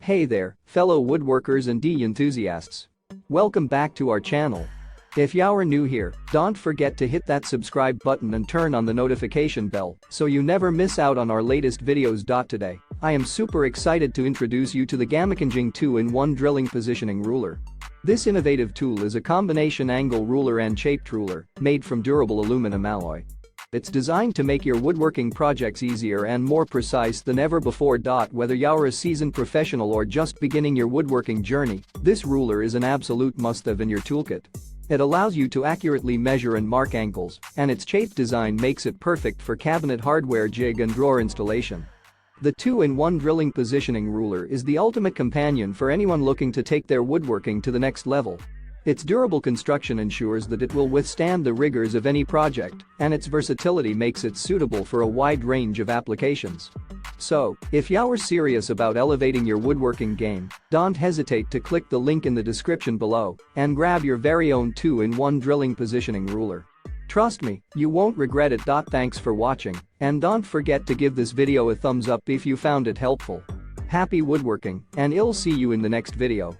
Hey there, fellow woodworkers and enthusiasts. Welcome back to our channel. If you're new here, don't forget to hit that subscribe button and turn on the notification bell so you never miss out on our latest videos. Today, I am super excited to introduce you to the Gamakanjing 2-in-1 Drilling Positioning Ruler. This innovative tool is a combination angle ruler and shaped ruler made from durable aluminum alloy. It's designed to make your woodworking projects easier and more precise than ever before. Whether you're a seasoned professional or just beginning your woodworking journey, this ruler is an absolute must-have in your toolkit. It allows you to accurately measure and mark angles, and its shape design makes it perfect for cabinet hardware, jig and drawer installation. The 2-in-1 Drilling Positioning Ruler is the ultimate companion for anyone looking to take their woodworking to the next level. Its durable construction ensures that it will withstand the rigors of any project, and its versatility makes it suitable for a wide range of applications. So, if you're serious about elevating your woodworking game, don't hesitate to click the link in the description below and grab your very own 2-in-1 Drilling Positioning Ruler. Trust me, you won't regret it. Thanks for watching, and don't forget to give this video a thumbs up if you found it helpful. Happy woodworking, and I'll see you in the next video.